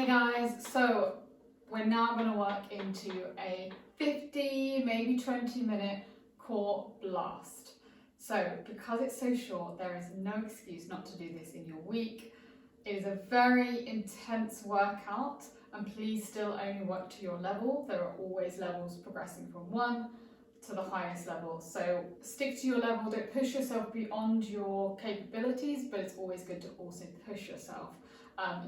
Hey guys, so we're now going to work into a 50, maybe 20-minute core blast. So because it's so short, there is no excuse not to do this in your week. It is a very intense workout, and please still only work to your level. There are always levels progressing from 1 to the highest level. So stick to your level, don't push yourself beyond your capabilities, but it's always good to also push yourself.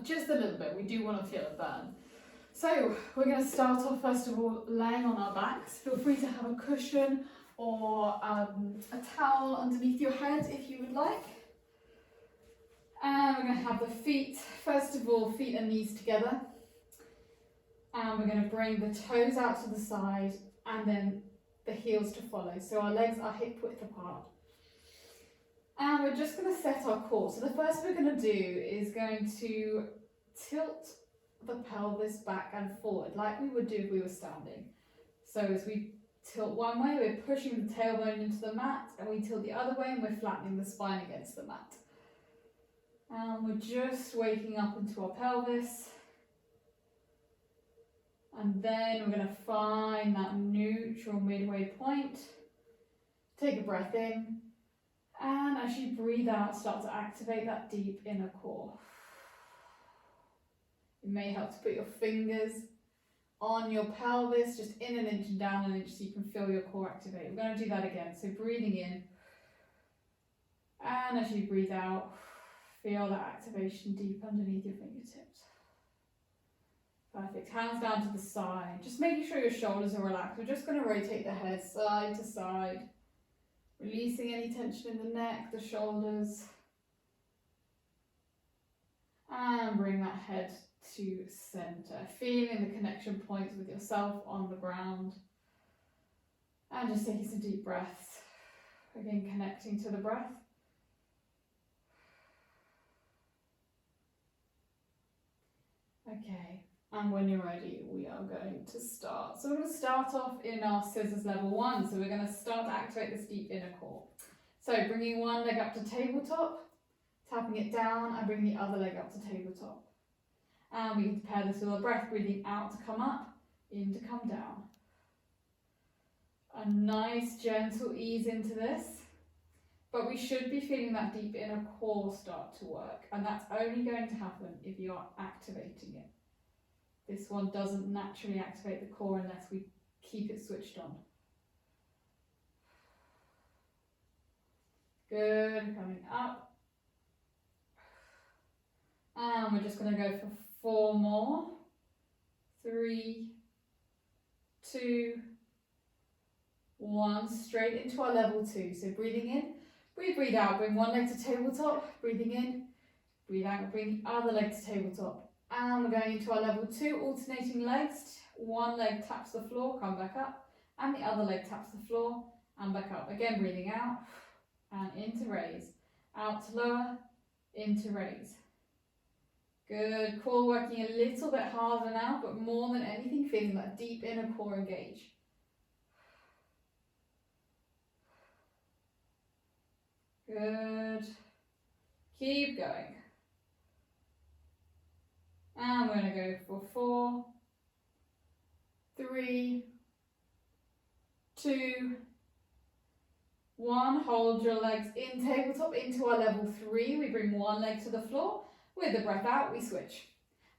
Just a little bit. We do want to feel a burn. So we're going to start off first of all laying on our backs. Feel free to have a cushion or a towel underneath your head if you would like. And we're going to have the feet, first of all, feet and knees together. And we're going to bring the toes out to the side and then the heels to follow. So our legs are hip width apart. And we're just going to set our core. So the first we're going to do is going to tilt the pelvis back and forward like we would do if we were standing. So as we tilt one way, we're pushing the tailbone into the mat, and we tilt the other way and we're flattening the spine against the mat. And we're just waking up into our pelvis. And then we're going to find that neutral midway point. Take a breath in. And as you breathe out, start to activate that deep inner core. It may help to put your fingers on your pelvis, just in an inch and down an inch, so you can feel your core activate. We're going to do that again. So breathing in. And as you breathe out, feel that activation deep underneath your fingertips. Perfect. Hands down to the side. Just making sure your shoulders are relaxed. We're just going to rotate the head side to side. Releasing any tension in the neck, the shoulders. And bring that head to center. Feeling the connection points with yourself on the ground. And just taking some deep breaths. Again, connecting to the breath. Okay. And when you're ready, we are going to start. So we're going to start off in our scissors level 1. So we're going to start to activate this deep inner core. So bringing one leg up to tabletop, tapping it down, and bringing the other leg up to tabletop. And we can pair this with our breath, breathing out to come up, in to come down. A nice gentle ease into this. But we should be feeling that deep inner core start to work. And that's only going to happen if you are activating it. This one doesn't naturally activate the core unless we keep it switched on. Good, coming up. And we're just going to go for 4 more. 3, 2, 1. Straight into our level 2. So breathing in, breathe out. Bring one leg to tabletop. Breathing in, breathe out. Bring the other leg to tabletop. And we're going into our level 2, alternating legs. One leg taps the floor, come back up. And the other leg taps the floor and back up. Again, breathing out and into raise. Out to lower, into raise. Good. Core working a little bit harder now, but more than anything, feeling that deep inner core engage. Good. Keep going. And we're going to go for 4, 3, 2, 1. Hold your legs in tabletop into our level 3. We bring one leg to the floor. With the breath out, we switch.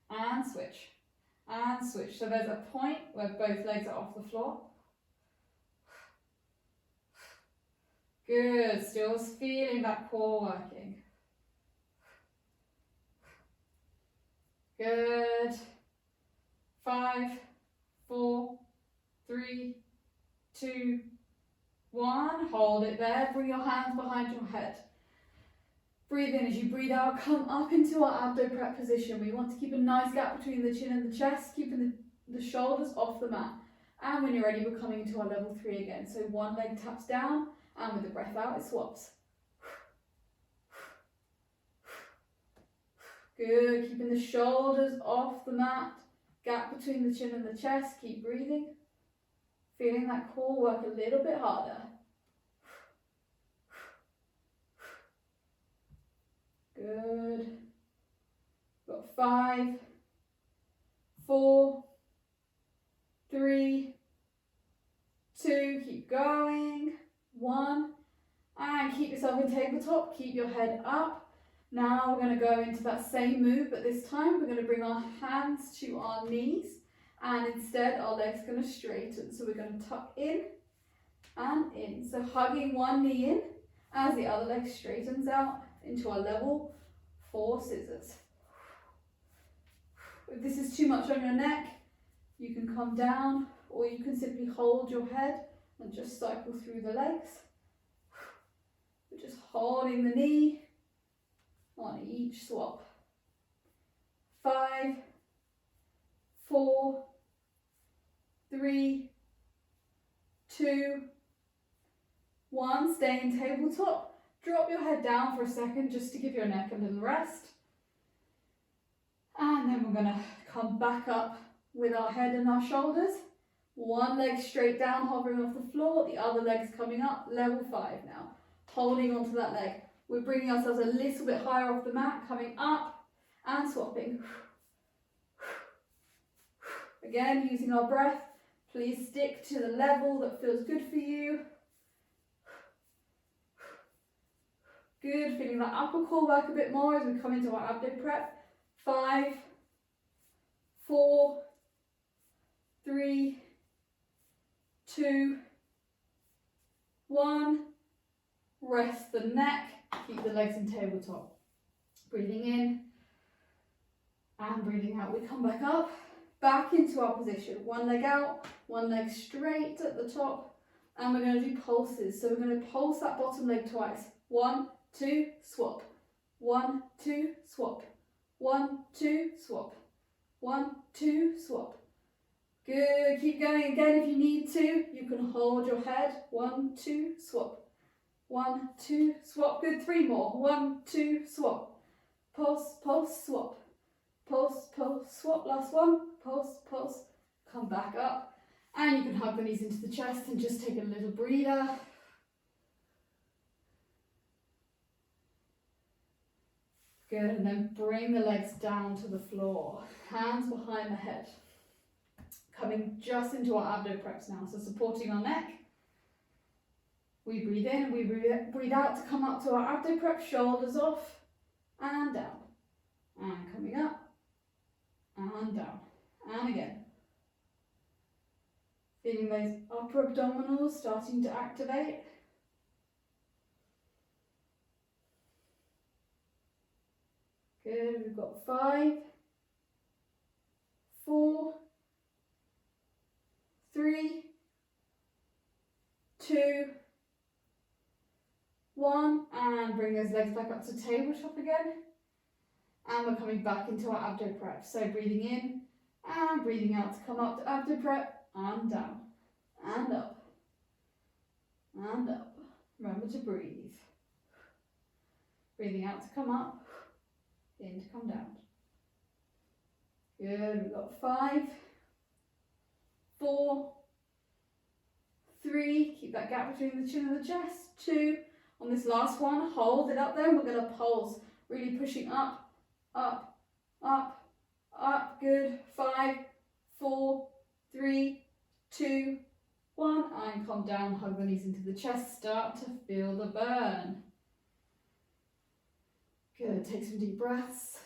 And switch. And switch. So there's a point where both legs are off the floor. Good. Still feeling that core working. Good. 5, 4, 3, 2, 1. Hold it there. Bring your hands behind your head. Breathe in. As you breathe out, come up into our abdo prep position. We want to keep a nice gap between the chin and the chest, keeping the shoulders off the mat. And when you're ready, we're coming into our level 3 again. So one leg taps down, and with the breath out, it swaps. Good, keeping the shoulders off the mat, gap between the chin and the chest, keep breathing. Feeling that core work a little bit harder. Good. Got 5, 4, 3, 2, keep going, 1, and keep yourself in tabletop, keep your head up. Now we're going to go into that same move, but this time we're going to bring our hands to our knees, and instead our legs are going to straighten. So we're going to tuck in and in. So hugging one knee in as the other leg straightens out into our level 4 scissors. If this is too much on your neck, you can come down, or you can simply hold your head and just cycle through the legs. We're just holding the knee on each swap. 5, 4, 3, 2, 1. Stay in tabletop. Drop your head down for a second just to give your neck a little rest. And then we're going to come back up with our head and our shoulders. One leg straight down, hovering off the floor. The other leg's coming up. Level 5 now. Holding onto that leg. We're bringing ourselves a little bit higher off the mat, coming up and swapping. Again, using our breath. Please stick to the level that feels good for you. Good, feeling that upper core work a bit more as we come into our abdo prep. 5, 4, 3, 2, 1. Rest the neck, keep the legs in tabletop. Breathing in and breathing out. We come back up, back into our position. One leg out, one leg straight at the top. And we're going to do pulses. So we're going to pulse that bottom leg twice. 1, 2, swap. 1, 2, swap. 1, 2, swap. 1, 2, swap. Good, keep going again if you need to. You can hold your head. 1, 2, swap. 1, 2, swap. Good, 3 more. 1, 2, swap. Pulse, pulse, swap. Pulse, pulse, swap. Last one. Pulse, pulse. Come back up. And you can hug the knees into the chest and just take a little breather. Good, and then bring the legs down to the floor. Hands behind the head. Coming just into our abdo preps now, so supporting our neck. We breathe in, we breathe out to come up to our abdo prep, shoulders off and down. And coming up and down. And again. Feeling those upper abdominals starting to activate. Good, we've got 5, 4, 3, 2, 1, and bring those legs back up to tabletop again. And we're coming back into our abdo prep. So breathing in and breathing out to come up to abdo prep and down and up and up. Remember to breathe. Breathing out to come up, in to come down. Good, we've got 5, 4, 3, keep that gap between the chin and the chest. 2, on this last one, hold it up there, and we're going to pulse, really pushing up, up, up, up. Good, 5, 4, 3, 2, 1, and come down, hug the knees into the chest, start to feel the burn. Good, take some deep breaths.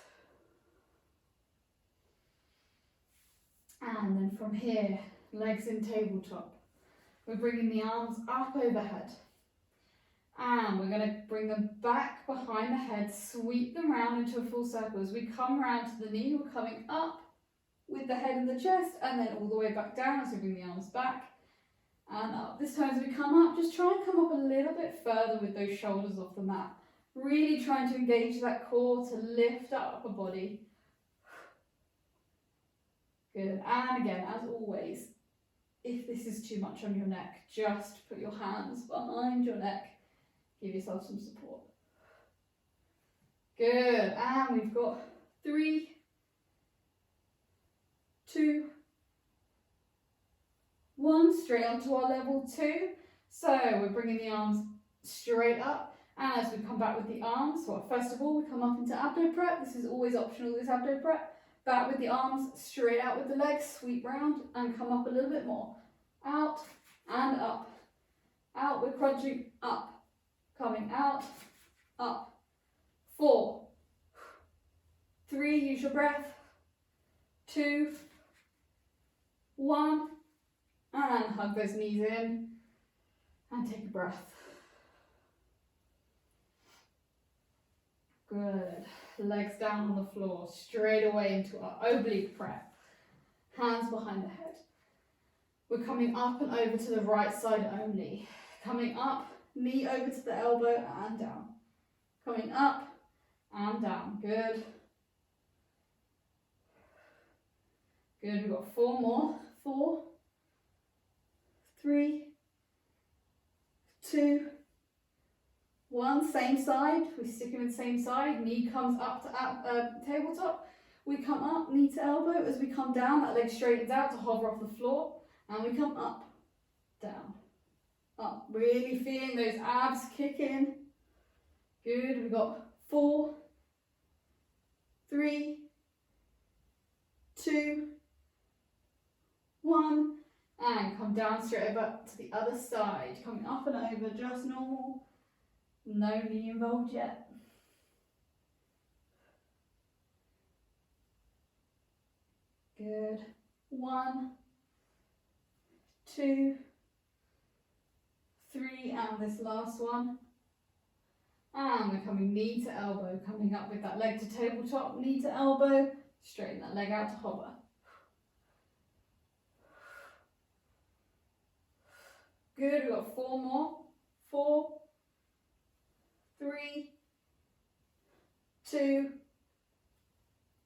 And then from here, legs in tabletop. We're bringing the arms up overhead. And we're going to bring them back behind the head, sweep them round into a full circle. As we come round to the knee, we're coming up with the head and the chest, and then all the way back down as we bring the arms back and up. This time as we come up, just try and come up a little bit further with those shoulders off the mat. Really trying to engage that core to lift that upper body. Good, and again, as always, if this is too much on your neck, just put your hands behind your neck. Give yourself some support. Good, and we've got 3, 2, 1, straight onto our level 2. So we're bringing the arms straight up, and as we come back with the arms, well, first of all, we come up into abdo prep. This is always optional, this abdo prep. Back with the arms, straight out with the legs, sweep round and come up a little bit more. Out and up. Out, we're crunching, up. Coming out, up. 4, 3, use your breath. 2, 1, and hug those knees in and take a breath. Good. Legs down on the floor, straight away into our oblique prep. Hands behind the head. We're coming up and over to the right side only. Coming up, knee over to the elbow and down. Coming up and down. Good. Good, we've got 4 more. 4, 3, 2, 1. Same side. We stick in the same side. Knee comes up to tabletop. We come up, knee to elbow. As we come down, that leg straightens out to hover off the floor. And we come up, down, up. Really feeling those abs kick in. Good. We've got 4, 3, 2, 1, and come down straight over to the other side. Coming up and over, just normal. No knee involved yet. Good. 1, 2, 3, and this last one. And we're coming knee to elbow, coming up with that leg to tabletop, knee to elbow, straighten that leg out to hover. Good, we've got 4 more. 4, 3, 2,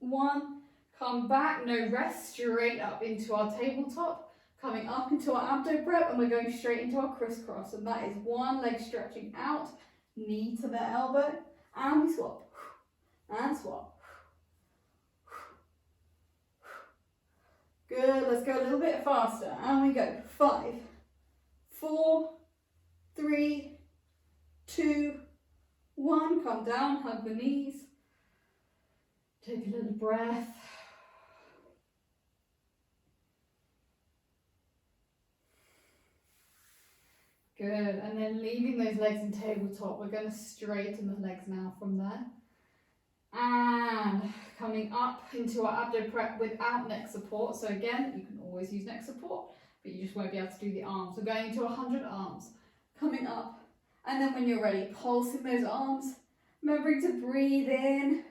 1. Come back, no rest, straight up into our tabletop. Coming up into our abdo prep, and we're going straight into our crisscross. And that is one leg stretching out, knee to the elbow, and we swap. And swap. Good, let's go a little bit faster. And we go 5, 4, 3, 2, 1. Come down, hug the knees. Take a little breath. Good, and then leaving those legs in tabletop, we're going to straighten the legs now from there. And coming up into our abdo prep without neck support. So again, you can always use neck support, but you just won't be able to do the arms. We're going into 100 arms. Coming up, and then when you're ready, pulsing those arms. Remembering to breathe in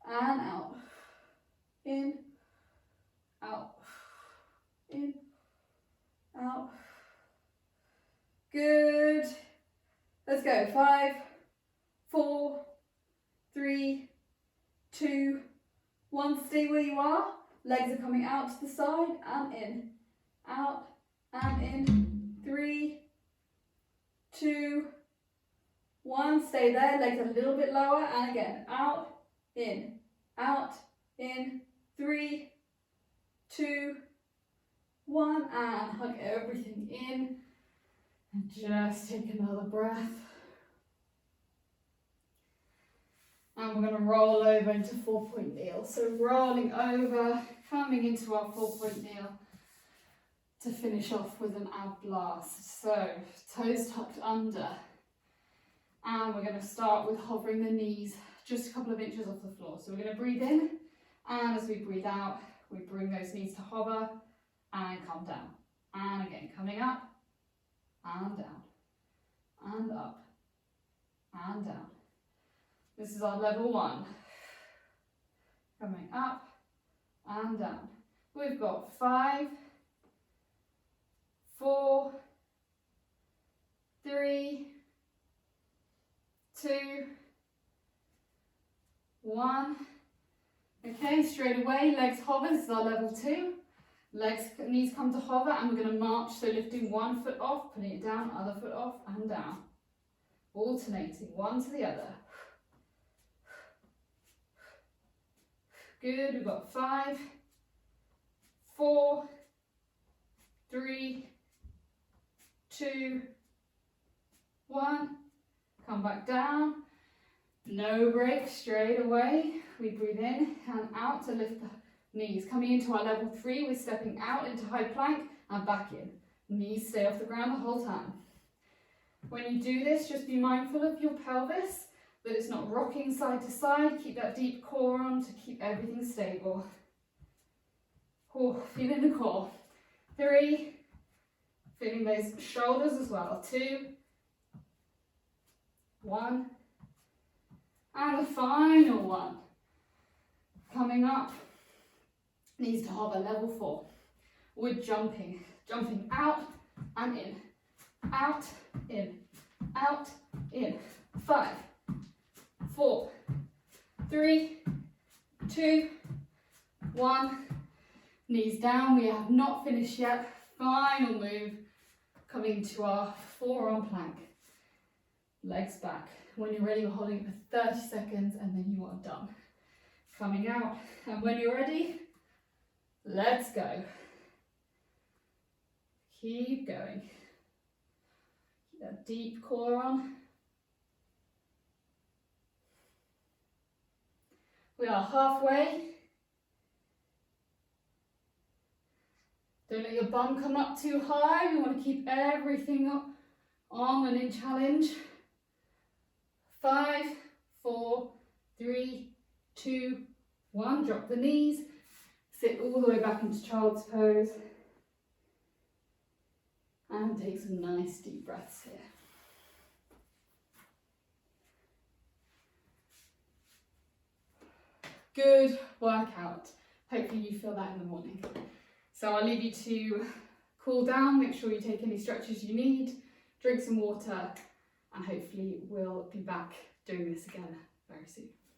and out. In, out, in, out. Good. Let's go. 5, 4, 3, 2, 1. Stay where you are. Legs are coming out to the side and in. Out and in. 3, 2, 1. Stay there. Legs a little bit lower. And again. Out, in, out, in. 3, 2, 1. And hug everything in. And just take another breath. And we're going to roll over into 4-point kneel. So rolling over, coming into our 4-point kneel to finish off with an ab blast. So toes tucked under. And we're going to start with hovering the knees just a couple of inches off the floor. So we're going to breathe in, and as we breathe out, we bring those knees to hover and come down. And again, coming up and down and up and down. This is our level 1. Coming up and down. We've got 5, 4, 3, 2, 1. Okay, straight away, legs hover. This is our level 2. Legs, knees come to hover, and we're going to march. So lifting one foot off, putting it down, other foot off and down. Alternating one to the other. Good, we've got 5, 4, 3, 2, 1. Come back down. No break, straight away. We breathe in and out to lift the knees. Coming into our level 3, we're stepping out into high plank and back in. Knees stay off the ground the whole time. When you do this, just be mindful of your pelvis, that it's not rocking side to side. Keep that deep core on to keep everything stable. Oh, feeling the core. 3, feeling those shoulders as well. 2, 1, and the final one. Coming up, knees to hover, level 4. We're jumping out and in, out, in, out, in. 5, 4, 3, 2, 1. Knees down, we have not finished yet. Final move, coming to our forearm plank. Legs back. When you're ready, we're holding it for 30 seconds and then you are done. Coming out, and when you're ready, let's go. Keep going. Keep that deep core on. We are halfway. Don't let your bum come up too high. We want to keep everything up on and in challenge. 5, 4, 3, 2, 1. Drop the knees. Sit all the way back into child's pose. And take some nice deep breaths here. Good workout. Hopefully you feel that in the morning. So I'll leave you to cool down, make sure you take any stretches you need, drink some water, and hopefully we'll be back doing this again very soon.